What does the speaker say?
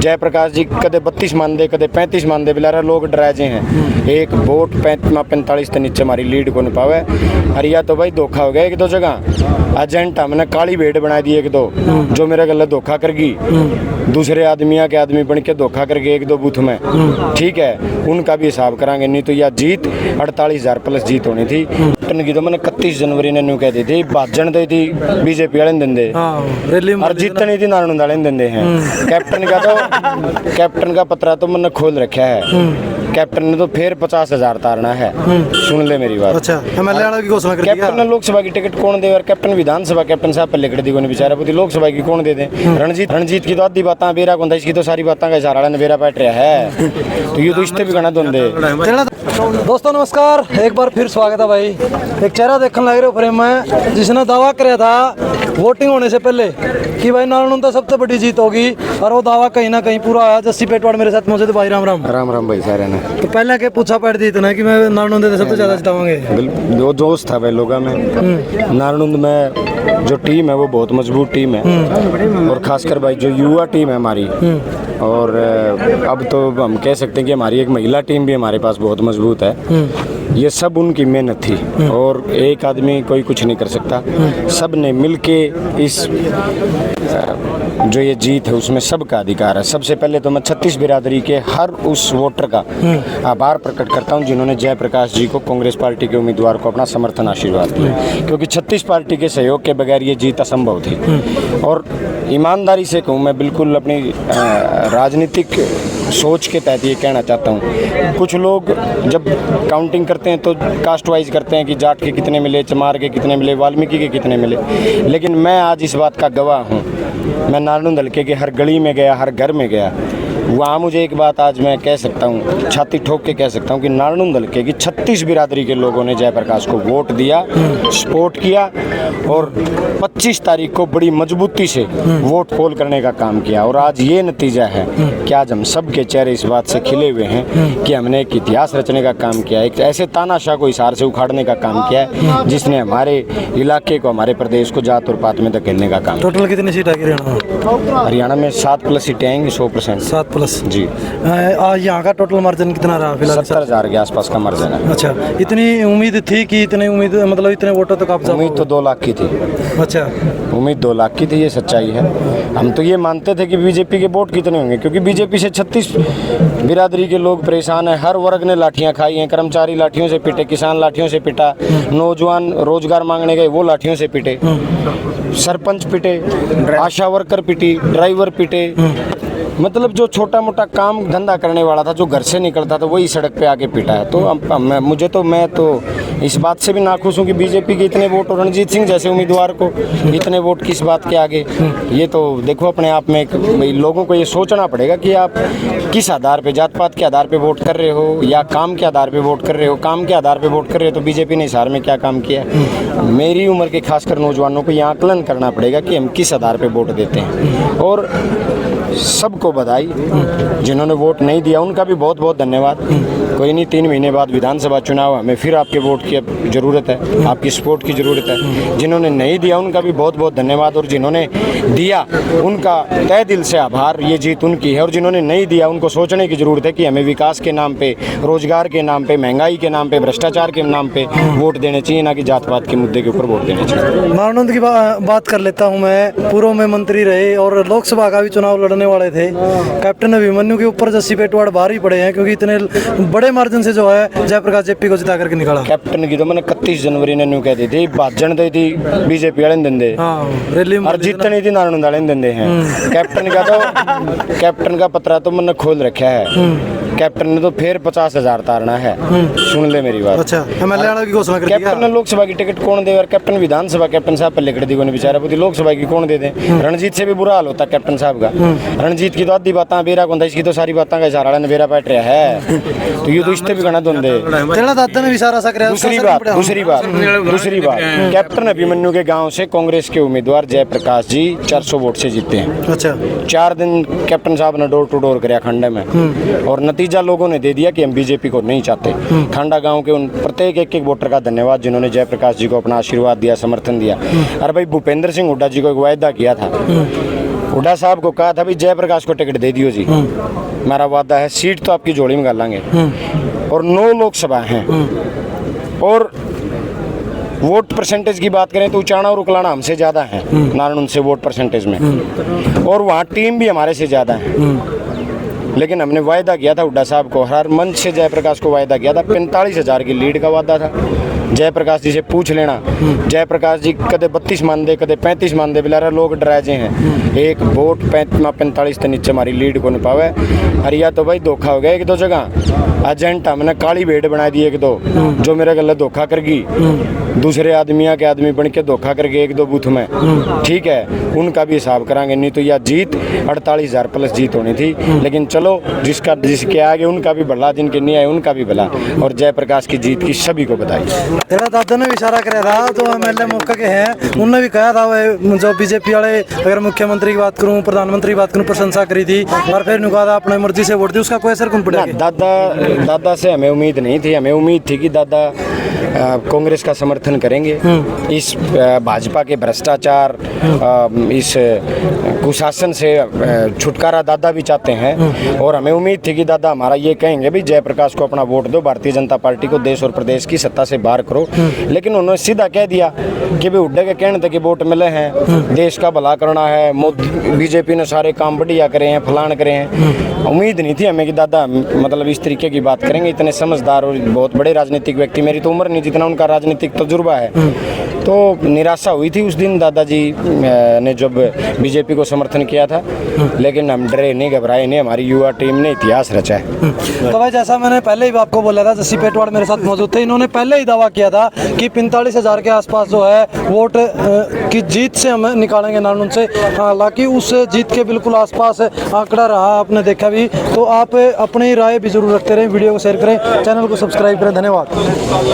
जयप्रकाश जी कदे 32 मान दे कदे 35 मान दे बिलारा लोग डराजे हैं। एक वोट 45 से नीचे हमारी लीड को नहीं पावे। हरिया तो भाई धोखा हो गया एक दो जगह। एजेंट हमने काली भेड़ बना दी एक दो, जो मेरे गले धोखा कर गई। दूसरे आदमिया के आदमी बन के धोखा करके एक दो बूथ में, ठीक है, उनका भी हिसाब करांगे। नहीं तो यह जीत 48,000 प्लस जीत होनी थी। की तो मैंने 31 जनवरी ने न्यू कह दी थी, भाजन दी थी बीजेपी वाले देंदे और जीतनी थी नारायण वाले देंदे हैं। कैप्टन का पत्रा तो मैंने खोल रखा है। कैप्टन ने तो फिर 50,000 तारना है। सुन ले मेरी बात। अच्छा, कैप्टन ने लोकसभा की टिकट कौन दे और कैप्टन विधानसभा कैप्टन साहब पर लिखड़ दी को बेचारा बुद्धि लोकसभा की कौन दे दे। रणजीत की तो आधी बातें बेरा कौन था, इसकी तो सारी बातें का इशारा ने बेरा बैठ रहा है। तो ये तो इससे भी गणा दोंदे। दोस्तों नमस्कार, एक बार फिर स्वागत है भाई। एक चेहरा देखने लग रहे हो फ्रेम में, जिसने दावा कराया था वोटिंग होने से पहले कि भाई नारायण तो सबसे बड़ी जीत होगी, और वो दावा कहीं ना कहीं पूरा आया। जस्सी पेटवाड़ मेरे साथ मौजूद। भाई राम राम। राम राम भाई सारे ने। तो पहले के पूछा पड़ दी इतना कि मैं नारायण से सबसे ज्यादा जितावांगे। वो जोश था भाई लोगों में। नारायण में जो टीम है वो बहुत मजबूत टीम है, और खासकर भाई जो युवा टीम है हमारी, और अब तो हम कह सकते हैं कि हमारी एक महिला टीम भी हमारे पास बहुत मजबूत है। ये सब उनकी मेहनत थी, और एक आदमी कोई कुछ नहीं कर सकता। सब ने मिलके इस जो ये जीत है उसमें सबका अधिकार है। सबसे पहले तो मैं 36 बिरादरी के हर उस वोटर का आभार प्रकट करता हूं जिन्होंने जयप्रकाश जी को, कांग्रेस पार्टी के उम्मीदवार को अपना समर्थन आशीर्वाद दिया, क्योंकि 36 पार्टी के सहयोग के बगैर ये जीत असंभव थी। और ईमानदारी से कहूँ मैं, बिल्कुल अपनी राजनीतिक सोच के तहत ये कहना चाहता हूँ। कुछ लोग जब काउंटिंग करते हैं तो कास्ट वाइज करते हैं कि जाट के कितने मिले, चमार के कितने मिले, वाल्मीकि के कितने मिले, लेकिन मैं आज इस बात का गवाह हूँ। मैं नारायण हल्के के हर गली में गया, हर घर में गया, वहाँ मुझे एक बात आज मैं कह सकता हूँ, छाती ठोक के कह सकता हूँ कि नारायण हल्के की 36 बिरादरी के लोगों ने जयप्रकाश को वोट दिया, सपोर्ट किया, और 25 तारीख को बड़ी मजबूती से वोट पोल करने का काम किया। और आज ये नतीजा है कि आज हम सब के चेहरे इस बात से खिले हुए हैं कि हमने एक इतिहास रचने का काम किया, एक ऐसे तानाशाह को हिसार से उखाड़ने का काम किया है जिसने हमारे इलाके को, हमारे प्रदेश को जात और पात में धकेलने का काम। टोटल कितनी सीट आएगी हरियाणा में? 7+ सीटें आएंगी, 100%। 7+ जी। यहाँ का टोटल मार्जिन कितना रहा फिलहाल? 70,000 के आसपास का मार्जिन है। अच्छा, इतनी उम्मीद थी कि इतने उम्मीद मतलब इतने वोटों तक आप? उम्मीद तो 2 लाख की थी। अच्छा, उम्मीद 2 लाख की थी, ये सच्चाई है। हम तो ये मानते थे कि बीजेपी के वोट कितने होंगे, क्योंकि बीजेपी से 36 बिरादरी के लोग परेशान हैं। हर वर्ग ने लाठियां खाई हैं। कर्मचारी लाठियों से पिटे, किसान लाठियों से पिटा, नौजवान रोजगार मांगने गए वो लाठियों से पिटे, सरपंच पिटे, आशा वर्कर पिटी, ड्राइवर पिटे, मतलब जो छोटा मोटा काम धंधा करने वाला था, जो घर से निकलता था, वही सड़क पे आके पिटा है। तो मैं तो इस बात से भी नाखुश हूँ कि बीजेपी के इतने वोट और रणजीत सिंह जैसे उम्मीदवार को इतने वोट किस बात के आगे। ये तो देखो अपने आप में लोगों को ये सोचना पड़ेगा कि आप किस आधार पे, जात पात के आधार पे वोट कर रहे हो या काम के आधार पे वोट कर रहे हो। काम के आधार पे वोट कर रहे हो तो बीजेपी ने हिसार में क्या काम किया है। मेरी उम्र के खासकर नौजवानों को यह आकलन करना पड़ेगा कि हम किस आधार पे वोट देते हैं। और सबको बधाई, जिन्होंने वोट नहीं दिया उनका भी बहुत बहुत धन्यवाद। कोई नहीं, 3 महीने बाद विधानसभा चुनाव, हमें फिर आपके वोट की ज़रूरत है, आपकी सपोर्ट की ज़रूरत है। जिन्होंने नहीं दिया उनका भी बहुत बहुत धन्यवाद, और जिन्होंने दिया उनका तहे दिल से आभार। ये जीत उनकी है, और जिन्होंने नहीं दिया उनको सोचने की ज़रूरत है कि हमें विकास के नाम पे, रोजगार के नाम पे, महंगाई के नाम पे, भ्रष्टाचार के नाम पे वोट देने चाहिए, ना कि जात पात के मुद्दे के ऊपर वोट देने चाहिए। नारायण की बात कर लेता हूँ मैं। पूर्व में मंत्री रहे और लोकसभा का भी चुनाव लड़ने वाले थे। कैप्टन अभिमन्यु के ऊपर जस्सी पेटवाड़ भारी पड़े हैं, क्योंकि इतने बड़े मार्जिन से जो है जयप्रकाश जेपी को जिता करके निकाला। कैप्टन की तो मैंने 31 जनवरी ने न्यू कह दी थी, भाजन दी थी बीजेपी वाले देंदे और जीतनी थी नारायण वाले देंदे हैं। कैप्टन का पत्रा तो मैंने खोल रखा है। कैप्टन ने तो फिर 50,000 तारना है। सुन ले मेरी बात। अच्छा, की घोषणा कर दी। कैप्टन ने लोकसभा की टिकट कौन दे और कैप्टन विधानसभा कैप्टन साहब पर लिखड़ दी को बेचारा बुद्धि लोकसभा की कौन दे दे। रणजीत से भी बुरा हाल होता कैप्टन साहब का। रणजीत की तो आधी बातें बेरा कौन था, इसकी तो सारी बातें का इशारा ने बेरा बैठ रहा है। तो ये तो इससे भी गणा दोंदे। दूसरी बात कैप्टन अभिमन्यु के गांव से कांग्रेस के उम्मीदवार जयप्रकाश जी 400 वोट से जीते हैं। अच्छा, 4 दिन कैप्टन साहब ने डोर टू डोर कराया खंडे में, और नतीजा लोगों ने दे दिया कि हम बीजेपी को नहीं चाहते। खांडा गांव के उन प्रत्येक एक वोटर का धन्यवाद जिन्होंने जयप्रकाश जी को अपना आशीर्वाद दिया, समर्थन दिया। अरे भाई भूपेंद्र सिंह हुड्डा जी को एक वायदा किया था हुड्डा साहब को कहा था भी जयप्रकाश को टिकट दे दियो जी, मेरा वादा है, सीट तो आपकी झोली में गालांगे। और 9 लोकसभा हैं, और वोट परसेंटेज की बात करें तो उचाना और उकलाना हमसे ज़्यादा है नारायण से वोट परसेंटेज में, और वहाँ टीम भी हमारे से ज़्यादा है। लेकिन हमने वायदा किया था हुड्डा साहब को, हर मंच से जयप्रकाश को वायदा किया था, 45,000 की लीड का वादा था। जयप्रकाश जी से पूछ लेना, जयप्रकाश जी कदे 32 मान दे, कदे 35 मान दे, बिलारा लोग डराजे हैं। एक वोट 45 से नीचे हमारी लीड को नहीं पावे। हरिया तो भाई धोखा हो गया 1-2 जगह, एजेंट हमने काली भेड़ बना दी 1-2, जो मेरे गले धोखा करगी, दूसरे आदमियों के आदमी बन के धोखा करके 1-2 बूथ में, ठीक है, उनका भी हिसाब कराएंगे। नहीं तो यह जीत 48,000 प्लस जीत होनी थी। लेकिन चलो, जिसके आगे उनका भी भला, जिनके नहीं आए उनका भी भला, और जयप्रकाश की जीत की सभी को बधाई। तेरा दादा ने भी इशारा कराया था, तो एमएलए मौका के हैं, उन्होंने भी कहा था वह जो बीजेपी वाले, अगर मुख्यमंत्री की बात करूं, प्रधानमंत्री की बात करूं, प्रशंसा करी थी, और फिर कहा था अपने मर्जी से वोट दी, उसका कोई असर कौन पड़ेगा? दादा से हमें उम्मीद नहीं थी, हमें उम्मीद थी कि दादा कांग्रेस का समर्थन करेंगे। इस भाजपा के भ्रष्टाचार, इस कुशासन से छुटकारा दादा भी चाहते हैं, और हमें उम्मीद थी कि दादा हमारा ये कहेंगे भी जयप्रकाश को अपना वोट दो, भारतीय जनता पार्टी को देश और प्रदेश की सत्ता से बाहर करो। लेकिन उन्होंने सीधा कह दिया कि भाई हुड्डे के कहने तक वोट मिले हैं, देश का भला करना है, बीजेपी ने सारे काम बढ़िया करे हैं, फलान करे हैं। उम्मीद नहीं थी हमें कि दादा मतलब इस तरीके की बात करेंगे, इतने समझदार और बहुत बड़े राजनीतिक व्यक्ति, मेरी तो उम्र नहीं जितना उनका राजनीतिक तजुर्बा है। तो निराशा हुई थी उस दिन दादाजी ने जब बीजेपी को समर्थन किया था, लेकिन हम डरे नहीं, घबराए नहीं, हमारी युवा टीम ने इतिहास रचा है। तो भाई जैसा मैंने पहले ही आपको बोला था, जस्सी पेटवाड़ मेरे साथ मौजूद थे, इन्होंने पहले ही दावा किया था कि 45,000 के आसपास जो है वोट की जीत से हम निकालेंगे नारायण से। हालांकि उस जीत के बिल्कुल आसपास आंकड़ा रहा, आपने देखा भी। तो आप अपनी राय भी जरूर रखते रहें, वीडियो को शेयर करें, चैनल को सब्सक्राइब करें। धन्यवाद।